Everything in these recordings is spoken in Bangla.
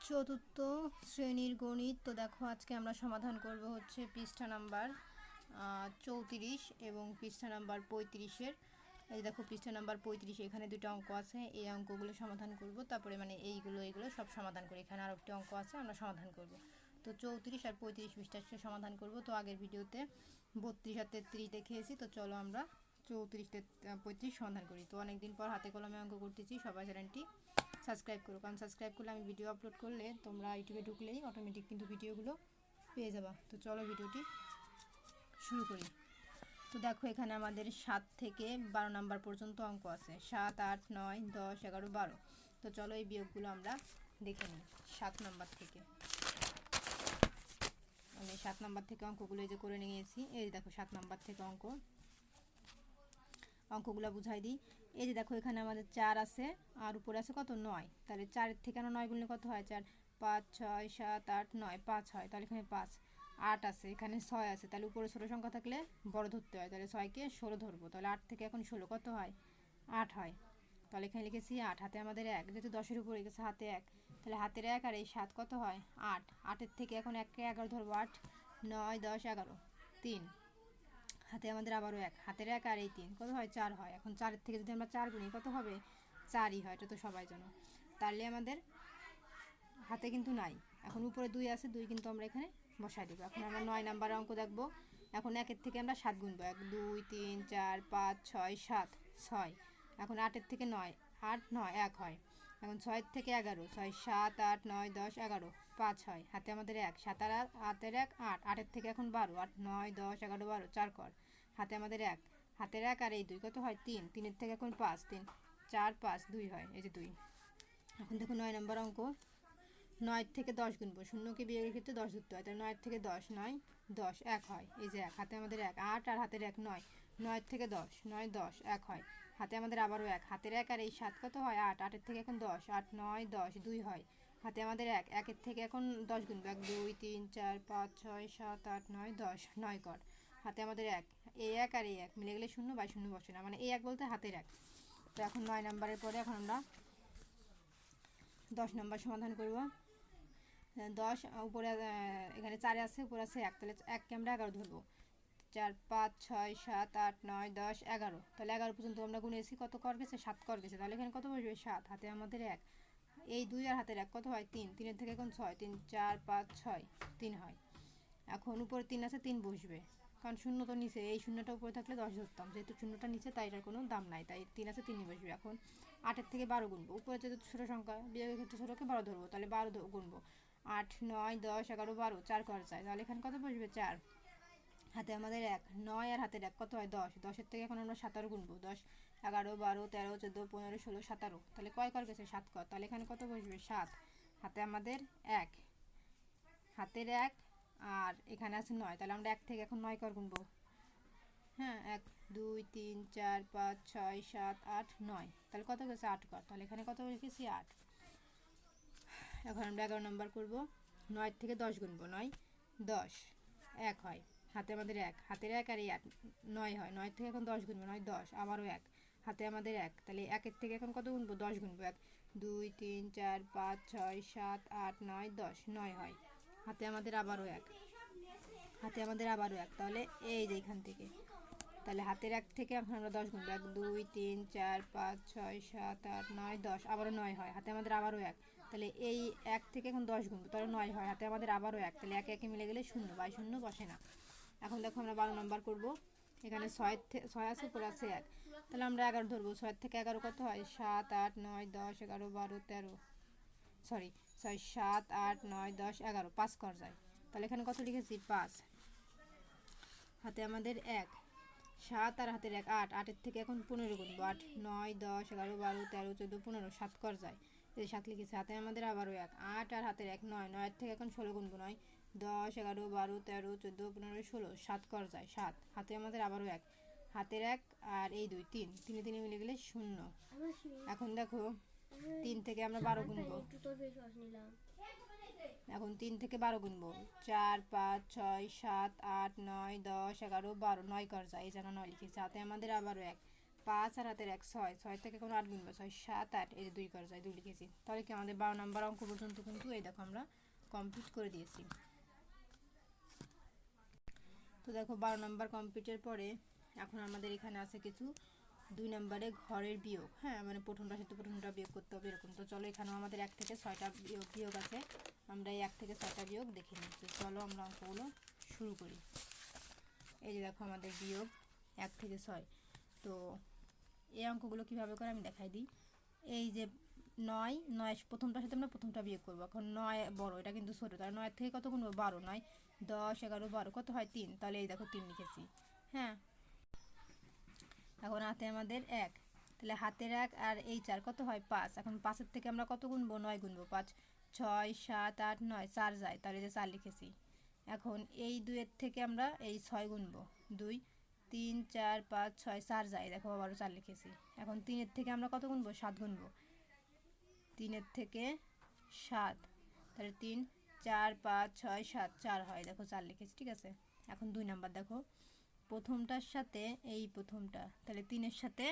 চতুর্থ শ্রেণীর গণিত। তো দেখো আজকে আমরা সমাধান করব হচ্ছে পৃষ্ঠা নাম্বার 34 এবং পৃষ্ঠা নাম্বার 35-এর। এই দেখো পৃষ্ঠা নাম্বার 35, এখানে দুটো অঙ্ক আছে, এই অঙ্কগুলো সমাধান করব। তারপরে মানে এইগুলো সব সমাধান করে এখানে আরও একটি অঙ্ক আছে, আমরা সমাধান করব। তো 34 আর 35 পৃষ্ঠা সমাধান করব। তো আগের ভিডিওতে 32 আর 33 দেখিয়েছি। তো চলো আমরা 34 35 সমাধান করি। তো অনেকদিন পর হাতে কলমে অঙ্ক করতেছি, সবাই চ্যানেলটি সাবস্ক্রাইব করো, কারণ সাবস্ক্রাইব করলে আমি ভিডিও আপলোড করলে তোমরা ইউটিউবে ঢুকলেই অটোমেটিক কিন্তু ভিডিওগুলো পেয়ে যাবা। তো চলো ভিডিওটি শুরু করি। তো দেখো এখানে আমাদের 7 থেকে 12 নাম্বার পর্যন্ত অঙ্ক আছে, 7, 8, 9, 10, 11, 12। তো চলো এই বিয়োগগুলো আমরা দেখে নিই 7 নাম্বার থেকে। আমি 7 নাম্বার থেকে অঙ্কগুলো এই যে করে নিয়েছি। এই দেখো 7 নাম্বার থেকে অঙ্কগুলো বুঝাই দিই। এই যে দেখো এখানে আমাদের 4 আছে আর উপরে আছে কত 9। তাহলে 4-এর থেকে 9 গুণলে কত হয়? 4, 5, 6, 7, 8, 9, 5 হয়। তাহলে এখানে 5, 8 আছে, এখানে 6 আছে। তাহলে উপরে ছোটো সংখ্যা থাকলে বড় ধরতে হয়। তাহলে 6কে 16 ধরবো। তাহলে 8 থেকে এখন 16 কত হয়? 8 হয়। তাহলে এখানে লিখেছি 8। হাতে আমাদের 1, যেহেতু 10-এর উপরে গেছে হাতে 1, তাহলে হাতের 1 আর এই 7 কত হয়? 8। 8-এর থেকে এখন 1কে 11 ধরবো। 8, 9, 10, 11, 3। হাতে আমাদের আবারও 1, হাতের 1 আর এই 3 কত হয়? 4 হয়। এখন 4-এর থেকে যদি আমরা 4 গুণি কত হবে? 4ই হয়। এটা তো সবাই জানো। তাহলে আমাদের হাতে কিন্তু নাই। এখন উপরে 2 আছে, 2 কিন্তু আমরা এখানে বসাই দেবো। এখন আমরা 9 নাম্বার অঙ্ক দেখবো। এখন 1-এর থেকে আমরা 7 গুনবো। 1, 2, 3, 4, 5, 6, 7, 6। এখন 8-এর থেকে 9, 8, 9, 1 হয়। এখন 6-এর থেকে 11, 6, 7, 8, 9, 10, 11, 5 হয়। হাতে আমাদের 1, 7 আর হাতের 1, 8। 8-এর থেকে এখন 12, 8, 9, 10, 11, 12, 4 কর। হাতে আমাদের 1, হাতের 1 আর এই 2 কত হয়? 3। 3-এর থেকে এখন 5, 3, 4, 5, 2 হয়। এই যে 2। এখন দেখো 9 নম্বর অঙ্ক। 9 থেকে 10 গুনবো। শূন্যকে বিয়োগের ক্ষেত্রে 10 ধরতে হয়। তাহলে 9 থেকে 10, 9, 10, 1 হয়। এই যে 1, হাতে আমাদের 1, 8 আর হাতের 1, 9। 9 থেকে 10, 9, 10, 1 হয়। হাতে আমাদের আবারও 1, হাতের 1 আর এই 7 কত হয়? 8। 8-এর থেকে এখন 10, 8, 9, 10, 2 হয়। হাতে আমাদের 1, 1-এর থেকে এখন 10 গুনবো। 1, 2, 3, 4, 5, 6, 7, 8, 9, 10, 9 কর। হাতে আমাদের 1, এই 1 আর এই 1 মিলে গেলে 0, বাই 0 বসে না, মানে এই 1 বলতে হাতের 1। তো এখন 9 নাম্বারের পরে এখন আমরা 10 নাম্বার সমাধান করব। 10 উপরে এখানে 4 আছে, উপরে আছে 1, তাহলে 1কে আমরা 11 ধরবো। 4, 5, 6, 7, 8, 9, 10, 11। তাহলে 11 পর্যন্ত আমরা গুনেছি, কত কর গেছে? 7 কর গেছে। তাহলে এখানে কত বসবে? 7। হাতে আমাদের 1, এই 2 আর হাতের 1 কত হয়? 3। 3-এর থেকে এখন 6, 3, 4, 5, 6, 3 হয়। এখন উপরে 3 আছে, 3 বসবে, কারণ শূন্য তো নিচে, এই শূন্যটা উপরে থাকলে 10 ধরতাম, যেহেতু শূন্যটা নিচে তাই এটার কোনো দাম নাই, তাই 3 আছে, 3ই বসবে। এখন 8-এর থেকে 12 গুনবো। উপরে যেহেতু ছোটো সংখ্যা, বিয়োগের ক্ষেত্রে ছোটোকে 12 ধরবো, তাহলে 12 গুনবো। 8, 9, 10, 11, 12, 4 করা যায়। তাহলে এখানে কত বসবে? 4। হাতে আমাদের 1, 9 আর হাতের 1 কত হয়? 10। 10-এর থেকে এখন আমরা 17 গুনবো। 10, 11, 12, 13, 14, 15, 16, 17। তাহলে কয় কর গেছে? 7 কর। তাহলে এখানে কত বসবে? 7। হাতে আমাদের 1, হাতের 1 আর এখানে আছে 9। তাহলে আমরা 1 থেকে এখন 9 কর গুনবো। হ্যাঁ, 1, 2, 3, 4, 5, 6, 7, 8, 9। তাহলে কত গেছে? 8 কর। তাহলে এখানে কত লিখেছি? 8। এখন আমরা 11 নম্বর করবো। 9 থেকে 10 গুনবো। 9, 10, 1 হয়। হাতে আমাদের 1, হাতের 1 আর এই 8, 9 হয়। 9 থেকে এখন 10 গুনবো। 9, 10, আবারও 1। হাতে আমাদের 1, তাহলে 1-এর থেকে এখন কত গুনবো? 10 গুনবো। 1, 2, 3, 4, 5, 6, 7, 8, 9, 10, 9 হয়। হাতে আমাদের আবারও 1, হাতে আমাদের আবারও 1। তাহলে এই যে এখান থেকে, তাহলে হাতের 1 থেকে এখন আমরা 10 গুনবো। 1, 2, 3, 4, 5, 6, 7, 8, 9, 10, আবারও 9 হয়। হাতে আমাদের আবারও 1। তাহলে এই 1 থেকে এখন 10 গুনবো, তাহলে 9 হয়। হাতে আমাদের আবারও 1। তাহলে 1 1 মিলে গেলে 0, বাই 0 বসে না। এখন দেখো আমরা 12 নম্বর করবো। এখানে 6 আছে, উপরে আছে 1। তাহলে আমরা 11 ধরবো। 6 থেকে 11 কত হয়? 7, 8, 9, 10, 11, 12, 13, সরি 6, 7, 8, 9, 10, 11, 5 কর যায়। তাহলে এখানে কত লিখেছি? 5। হাতে আমাদের 1, 7 আর হাতের 1, 8। 8-এর থেকে এখন 15 গুনবো। 8, 9, 10, 11, 12, 13, 14, 15, 7 কর যায়। এই 7 লিখেছি। হাতে আমাদের আবারও 1, 8 আর হাতের 1, 9। 9-এর থেকে এখন 16 গুনবো। 9, 10, 11, 12, 13, 14, 15, 16, 7 কর যায়। 7। হাতে আমাদের আবারও 1, হাতের 1 আর এই 2, 3। 3 3 মিলে গেলে 0। এখন দেখো 3 থেকে আমরা 12 গুনবো। এখন 3 থেকে 12 গুনবো। 4, 5, 6, 7, 8, 9, 10, 11, 12, 9 কর যায়। এই যেন 9 লিখেছি। হাতে আমাদের আবারও 1, 5 আর হাতের 1 6, 6 থেকে এখন 8 গুনবো, 6 7 8, এই যে 2 করা যায়, 2 লিখেছি। তাহলে কি আমাদের 12 নম্বর অঙ্ক পর্যন্ত কিন্তু এই দেখো আমরা কমপ্লিট করে দিয়েছি। তো দেখো 12 নম্বর কমপ্লিটের পরে এখন আমাদের এখানে আছে কিছু 2 নম্বরে ঘরের বিয়োগ। হ্যাঁ, মানে প্রথমটা সাথে প্রথমটা বিয়োগ করতে হবে এরকম। তো চলো এখানেও আমাদের 1 থেকে 6টা বিয়োগ আছে, আমরা এই 1 থেকে 6টা বিয়োগ দেখে নিই। তো চলো আমরা অঙ্কগুলো শুরু করি। এই যে দেখো আমাদের বিয়োগ 1 থেকে 6। তো এই অঙ্কগুলো কীভাবে করে আমি দেখাই দিই। এই যে 9, 9 প্রথমটার সাথে আমরা প্রথমটা বিয়োগ করবো। এখন 9 বড়, এটা কিন্তু ছোটো, তাহলে 9 থেকে কত গুনবো? 12, 9 10 11 12, কত হয়? 3। তাহলে এই দেখো 3 লিখেছি। হ্যাঁ, এখন হাতে আমাদের 1, তাহলে হাতের 1 আর এই 4 কত হয়? 5। এখন 5-এর থেকে আমরা কত গুনবো? 9 গুনবো। 5 6 7 8 9, 4 যায়, তাহলে যে 4 লিখেছি। এখন এই 2-এর থেকে আমরা এই 6 গুনবো। 2 3 4 5 6, 4 যায়, দেখো আবারও 4 লিখেছি। এখন 3-এর থেকে আমরা কত গুনবো? 7 গুনবো। 3-এর থেকে 7, তাহলে 3 4 5 6 7, 4 হয়, দেখো 4 লিখেছি। ঠিক আছে, এখন 2 নাম্বার দেখো, প্রথমটার সাথে এই প্রথমটা, তাহলে 3-এর সাথে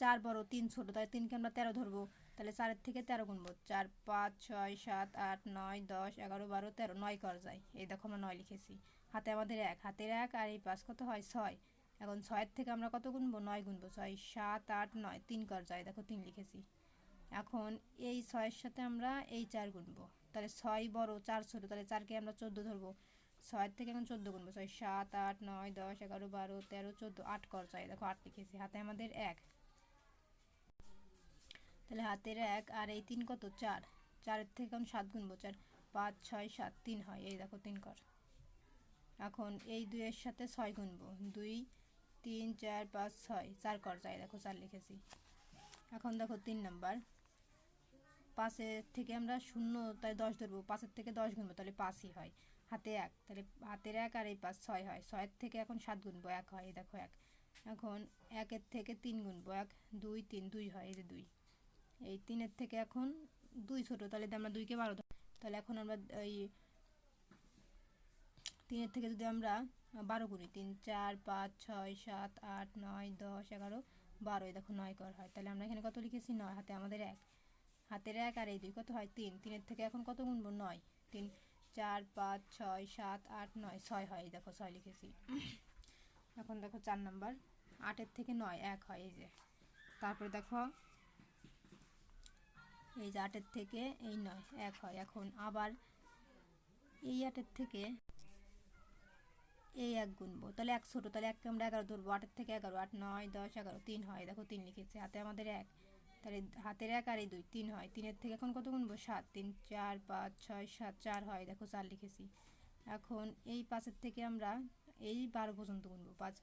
4 বড় 3 ছোট, তাহলে 3কে আমরা 13 ধরবো। তাহলে 4-এর থেকে 13 গুনবো। 4 5 6 7 8 9 10 11 12 13, 9 করা যায়, এই দেখো আমরা 9 লিখেছি। হাতে আমাদের 1, হাতের 1 আর এই 5 কত হয়? 6। এখন 6-এর থেকে আমরা কত গুনবো? 9 গুনবো। 6 7 8 9, 3 করা যায়, দেখো 3 লিখেছি। এখন এই 6-এর সাথে আমরা এই 4 গুনবো, তাহলে 6 বড় 4 ছোট, তাহলে 4কে আমরা 14 ধরবো। 6 থেকে এখন 14 গুনবো। 6 7 8 9 10 11 12 13 14, 8 করা যায়, দেখো 8 লিখেছি। হাতে আমাদের 1, তাহলে হাতের 1 আর এই 3 কত? 4। 4-এর থেকে এখন 7 গুনবো। 4 5 6 7, 3 হয়, এই দেখো 3 কর। এখন এই 2-এর সাথে 6 গুনবো। 2 3 4 5 6, 4 কর যায়, দেখো 4 লিখেছি। এখন দেখো 3 নাম্বার, 5-এর থেকে আমরা 0 তাই 10 ধরবো। 5-এর থেকে 10 গুনবো, তাহলে 5ই হয়। হাতে 1, তাহলে হাতের 1 আর এই 5 6 হয়। 6-এর থেকে এখন 7 গুনবো, 1 হয়, এই দেখো 1। এখন 1-এর থেকে 3 গুনবো। 1 2 3, 2 হয়, এই যে 2। এই 3-এর থেকে এখন 2 ছোট, তাহলে আমরা 2কে 12 ধরবো। তাহলে এখন আমরা এই 3-এর থেকে যদি আমরা 12 গুনি, 3 4 5 6 7 8 9 10 11 12, এই দেখো 9 কর হয়। তাহলে আমরা এখানে কত লিখেছি? 9। হাতে আমাদের 1, হাতের 1 আর এই 2 কত হয়? 3। 3-এর থেকে এখন কত গুনবো? 9। 3 4 5 6 7 8 9, 6 হয়, এই দেখো 6 লিখেছি। এখন দেখো 4 নাম্বার, 8-এর থেকে 9 1 হয়, এই যে। তারপরে দেখো এই যে 8-এর থেকে এই 9 1 হয়। এখন আবার এই 8-এর থেকে এই 1 গুনবো, তাহলে 1 ছোট, তাহলে 1কে আমরা 11 ধরবো। 8-এর থেকে 11, 8 9 10 11, 3 হয়, দেখো 3 লিখেছি। হাতে আমাদের 1, তাহলে হাতের 1 আর এই 2, 3 হয়। 3-এর থেকে এখন কত গুনবো? 7। 3 4 5 6 7, 4 হয়, দেখো 4 লিখেছি। এখন এই 5-এর থেকে আমরা এই 12 পর্যন্ত গুনবো। 5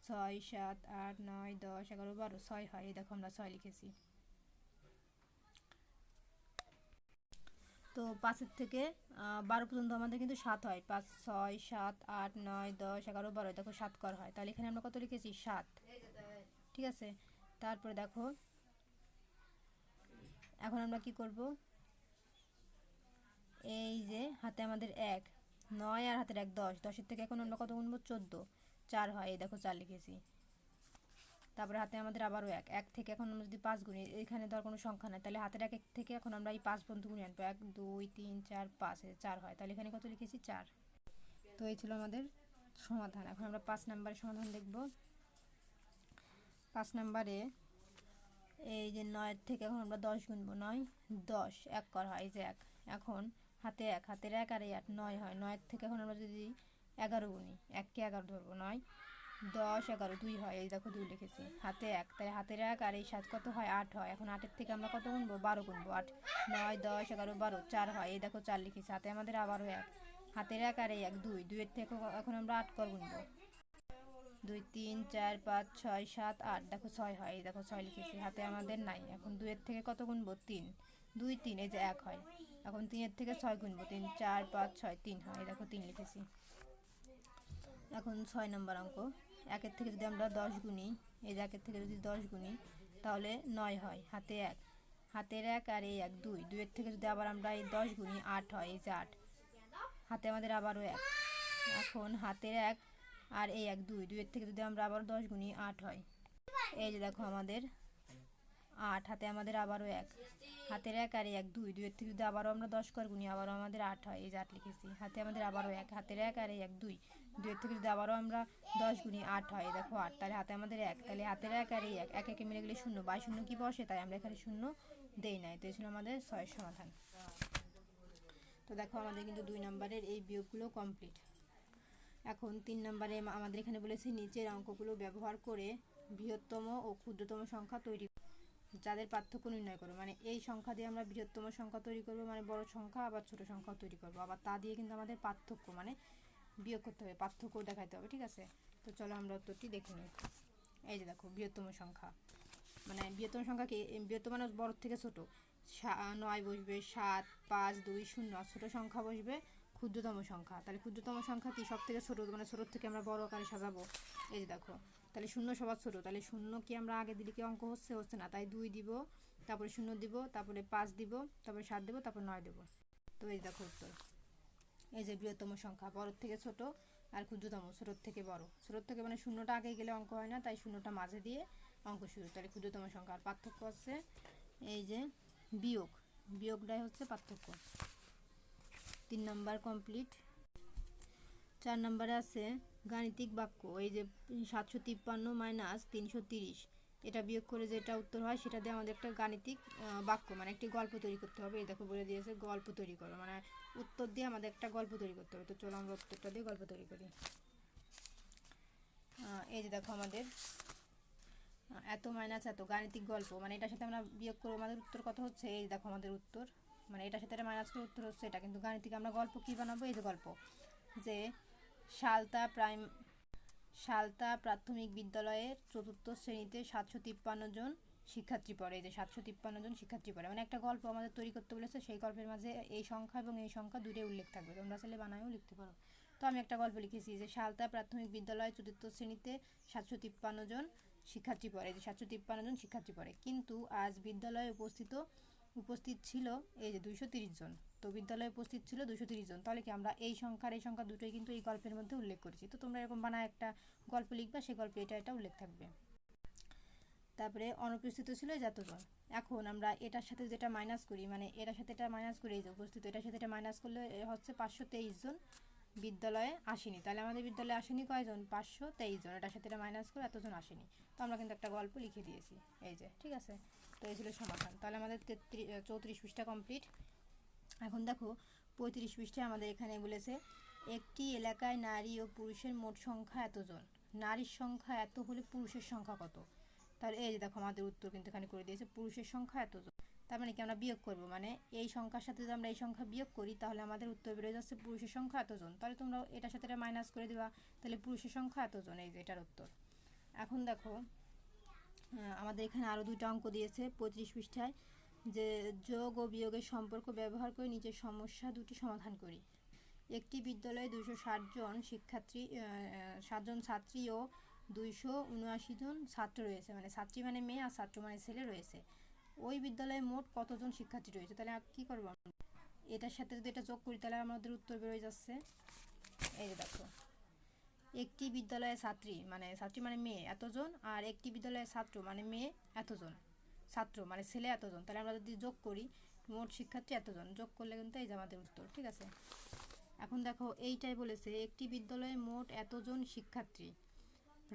6 7 8 9 10 11 12, 6 হয়, এই দেখো আমরা 6 লিখেছি। তো 5-এর থেকে 12 পর্যন্ত আমাদের কিন্তু 7 হয়। 5 6 7 8 9 10 11 12, দেখো 7 কর হয়। তাহলে এখানে আমরা কত লিখেছি? 7। ঠিক আছে, তারপরে দেখো এখন আমরা কি করব, এই যে হাতে আমাদের 1 9 আর হাতের 1 10, 10-এর থেকে এখন আমরা কত গুনবো? 14, 4 হয়, এই দেখো 4 লিখেছি। তারপরে হাতে আমাদের আবারও 1, 1 থেকে এখন আমরা যদি 5 গুনি, এখানে তো আর কোনো সংখ্যা নাই, তাহলে হাতের 1 থেকে এখন আমরা এই 5 পর্যন্ত গুনে আনবো। 1 2 3 4 5, 4 হয়, তাহলে এখানে কত লিখেছি? 4। তো এই ছিল আমাদের সমাধান। এখন আমরা 5 নাম্বারের সমাধান দেখব। 5 নাম্বারে এই যে 9-এর থেকে এখন আমরা 10 গুনবো। 9 10, 1 করা হয়, এই যে 1। এখন হাতে 1, হাতের 1 আর এই 8, 9 হয়। 9-এর থেকে এখন আমরা যদি 11 গুনি, 1কে 11 ধরবো। 9 10 11, 2 হয়, এই দেখো 2 লিখেছি। হাতে 1, তাই হাতের 1 আর এই 7 কত হয়? 8 হয়। এখন 8-এর থেকে আমরা কত গুনবো? 12 গুনবো। 8 9 10 11 12, 4 হয়, এই দেখো 4 লিখেছি। হাতে আমাদের আবারও 1, হাতের 1 আর এই 1 2, 2-এর থেকে এখন আমরা 8 কর গুনবো। 2 3 4 5 6 7 8, দেখো 6 হয়, এই দেখো 6 লিখেছি। হাতে আমাদের নাই। এখন 2-এর থেকে কত গুনবো? 3 2 3, এই যে 1 হয়। এখন 3-এর থেকে 6 গুনবো। 3 4 5 6, 3 হয়, এই দেখো 3 লিখেছি। এখন 6 নম্বর অঙ্ক, 1-এর থেকে যদি আমরা 10 গুনি, এই যে 1-এর থেকে যদি 10 গুনি, তাহলে 9 হয়। হাতে 1, হাতের 1 আর এই 1 2, 2-এর থেকে যদি আবার আমরা এই 10 গুনি, 8 হয়, এই যে 8। হাতে আমাদের আবারও 1। এখন হাতের 1 আর এই 1 2, 2-এর থেকে যদি আমরা আবার 10 গুনি 8 হয়। এই যে দেখো আমাদের 8, হাতে আমাদের আবারও 1, হাতের 1 আর 1 2, 2-এর থেকে যদি আবারও আমরা 10 করে গুনি আবারও আমাদের 8 হয়। এই যে 8 লিখেছি, হাতে আমাদের আবারও 1, হাতের 1 আর 1 2, 2-এর থেকে যদি আবারও আমরা 10 গুনি 8 হয়। দেখো 8, তাহলে হাতে আমাদের 1, তাহলে হাতের 1 আর 1 এক একে মিলে গেলে 0, বাই 0 কি বসে, তাই আমরা এখানে 0 দেই নাই। তো এই ছিল আমাদের 6 সমাধান। তো দেখো আমাদের কিন্তু 2 নম্বরের এই বিয়োগগুলো কমপ্লিট। এখন 3 নম্বরে আমাদের এখানে বলেছে নিচের অঙ্কগুলো ব্যবহার করে বৃহত্তম ও ক্ষুদ্রতম সংখ্যা তৈরি, যাদের পার্থক্য নির্ণয় করো। মানে এই সংখ্যা দিয়ে আমরা বৃহত্তম সংখ্যা তৈরি করব, মানে বড় সংখ্যা, আবার ছোট সংখ্যা তৈরি করব, আবার তা দিয়ে কিন্তু আমাদের পার্থক্য মানে বিয়োগ করতে হবে, পার্থক্য দেখাতে হবে। ঠিক আছে, তো চলো আমরা উত্তরটি দেখে নিই। এই যে দেখো বৃহত্তম সংখ্যা, মানে বৃহত্তম সংখ্যা কি, বৃহত্তম মানে বড় থেকে ছোট। 9 বসবে, 7 5 2 0, আর ছোট সংখ্যা বসবে ক্ষুদ্রতম সংখ্যা। তাহলে ক্ষুদ্রতম সংখ্যা কি, সব থেকে ছোট, মানে ছোট থেকে আমরা বড় আকারে সাজাবো। এই যে দেখো, তাহলে 0 সবার ছোট, তাহলে 0 কি আমরা আগে দিলে কি অঙ্ক হচ্ছে না, তাই 2 দিব, তারপরে 0 দিব, তারপরে 5 দিব, তারপরে 7 দিব, তারপর 9 দেব। তো এই দেখো উত্তর। এই যে বৃহত্তম সংখ্যা বড় থেকে ছোট, আর ক্ষুদ্রতম ছোট থেকে বড়। ছোট থেকে মানে 0টা আগে গেলে অঙ্ক হয় না, তাই 0টা মাঝে দিয়ে অঙ্ক শুরু। তাহলে ক্ষুদ্রতম সংখ্যা। আর পার্থক্য আছে এই যে বিয়োগ, বিয়োগটাই হচ্ছে পার্থক্য। 3 নম্বর কমপ্লিট। 4 নম্বরে আছে গাণিতিক বাক্য। এই যে 753 মাইনাস 330, এটা বিয়োগ করে যেটা উত্তর হয় সেটা দিয়ে আমাদের একটা গাণিতিক বাক্য মানে একটি গল্প তৈরি করতে হবে। এই দেখো বলে দিয়েছে গল্প তৈরি করো, মানে উত্তর দিয়ে আমাদের একটা গল্প তৈরি করতে হবে। তো চলো আমরা উত্তরটা দিয়ে গল্প তৈরি করি। এই যে দেখো আমাদের এত মাইনাস এত গাণিতিক গল্প, মানে এটার সাথে আমরা বিয়োগ করবো, আমাদের উত্তর কত হচ্ছে। এই দেখো আমাদের উত্তর, মানে এটার সাথে এটা মাইনাস করে উত্তর হচ্ছে এটা, কিন্তু গাণিতিক আমরা গল্প কি বানাবো। এই যে গল্প, যে সালতা প্রাথমিক বিদ্যালয়ের 4র্থ শ্রেণীতে 753 জন শিক্ষার্থী পড়ে। এই যে 753 জন শিক্ষার্থী পড়ে, মানে একটা গল্প আমাদের তৈরি করতে বলেছে। সেই গল্পের মাঝে এই সংখ্যা এবং এই সংখ্যা দুটোই উল্লেখ থাকবে, তোমরা চাইলে বানায়ও লিখতে পারো। তো আমি একটা গল্প লিখেছি যে সালতা প্রাথমিক বিদ্যালয় 4র্থ শ্রেণীতে 753 জন শিক্ষার্থী পড়ে। এই যে 753 জন শিক্ষার্থী পড়ে, কিন্তু আজ বিদ্যালয়ে উপস্থিত ছিল এই যে 230 জন। তো বিদ্যালয়ে উপস্থিত ছিল 230 জন, তাহলে কি আমরা এই সংখ্যা দুটোই কিন্তু এই গল্পের মধ্যে উল্লেখ করেছি। তো তোমরা এরকম বানায় একটা গল্প লিখবা, সেই গল্পে এটা উল্লেখ থাকবে। তারপরে অনুপস্থিত ছিল যতজন। এখন আমরা এটার সাথে যেটা মাইনাস করি, মানে এটার সাথে এটা মাইনাস করি, এই যে উপস্থিত, এটার সাথে এটা মাইনাস করলে হচ্ছে 523 জন বিদ্যালয়ে আসেনি। তাহলে আমাদের বিদ্যালয়ে আসেনি কয়জন, 523 জন। এটার সাথে এটা মাইনাস করে এতজন আসেনি। তো আমরা কিন্তু একটা গল্প লিখে দিয়েছি এই যে। ঠিক আছে, তো এই ছিল সমাধান। তাহলে আমাদের 34 পৃষ্ঠা কমপ্লিট। এখন দেখো 35 পৃষ্ঠায় আমাদের এখানে বলেছে একটি এলাকায় নারী ও পুরুষের মোট সংখ্যা এতজন, নারীর সংখ্যা এত হলে পুরুষের সংখ্যা কত। তাহলে এই যে দেখো আমাদের উত্তর কিন্তু এখানে করে দিয়েছে পুরুষের সংখ্যা এতজন। তার মানে কি আমরা বিয়োগ করব, মানে এই সংখ্যার সাথে যদি আমরা এই সংখ্যা বিয়োগ করি তাহলে আমাদের উত্তর বেরোয় যাচ্ছে পুরুষের সংখ্যা এতজন। তাহলে তোমরা এটার সাথে এটা মাইনাস করে দিবা, তাহলে পুরুষের সংখ্যা এতজন, এই যে এটার উত্তর। এখন দেখো আমাদের এখানে আরও 2টা অঙ্ক দিয়েছে 35 পৃষ্ঠায়, যে যোগ ও বিয়োগের সম্পর্ক ব্যবহার করে নিচের সমস্যা দুটি সমাধান করি। একটি বিদ্যালয়ে 260 জন শিক্ষার্থী, 7 জন ছাত্রী ও 279 জন ছাত্র রয়েছে, মানে ছাত্রী মানে মেয়ে আর ছাত্র মানে ছেলে রয়েছে। ওই বিদ্যালয়ে মোট কতজন শিক্ষার্থী রয়েছে। তাহলে কি করব, এটার সাথে যদি এটা যোগ করি তাহলে আমাদের উত্তর বেরোয় যাচ্ছে। এই যে দেখো একটি বিদ্যালয়ে ছাত্রী মানে মেয়ে এতজন, আর একটি বিদ্যালয়ে ছাত্র মানে মেয়ে এতজন, ছাত্র মানে ছেলে এতজন। তাহলে আমরা যদি যোগ করি মোট শিক্ষার্থী এতজন, যোগ করলে কিন্তু এই যে আমাদের উত্তর। ঠিক আছে, এখন দেখো এইটাই বলেছে একটি বিদ্যালয়ে মোট এতজন শিক্ষার্থী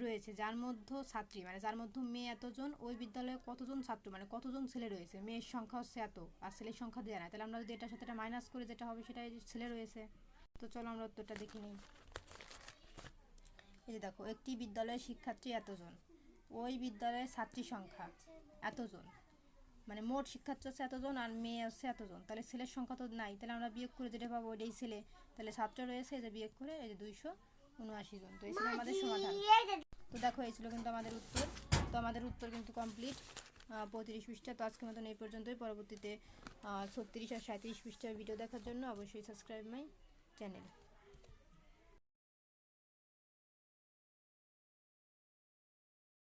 রয়েছে, যার মধ্যে ছাত্রী মানে যার মধ্যে মেয়ে এতজন, ওই বিদ্যালয়ে কতজন ছাত্র মানে কতজন ছেলে রয়েছে। মেয়ের সংখ্যা হচ্ছে এত আর ছেলের সংখ্যা দেওয়া নাই, তাহলে আমরা যদি এটার সাথে এটা মাইনাস করে যেটা হবে সেটাই ছেলে রয়েছে। তো চলো আমরা উত্তরটা দেখে নিই। এই যে দেখো একটি বিদ্যালয়ের শিক্ষার্থী এতজন, ওই বিদ্যালয়ের ছাত্রী সংখ্যা এতজন, মানে মোট শিক্ষার্থী হচ্ছে এতজন আর মেয়ে হচ্ছে এতজন। তাহলে ছেলের সংখ্যা তো নাই, তাহলে আমরা বিয়োগ করে যেটা পাবো ওইটাই ছেলে। তাহলে ছাত্র রয়েছে, এই যে বিয়োগ করে এই যে 279 জন। তো এই ছিল আমাদের সমাধান। তো দেখো এই ছিল কিন্তু আমাদের উত্তর। তো আমাদের উত্তর কিন্তু কমপ্লিট 35 পৃষ্ঠা। তো আজকের মতন এই পর্যন্তই। পরবর্তীতে 36 আর 37 পৃষ্ঠার ভিডিও দেখার জন্য অবশ্যই সাবস্ক্রাইব মাই চ্যানেল।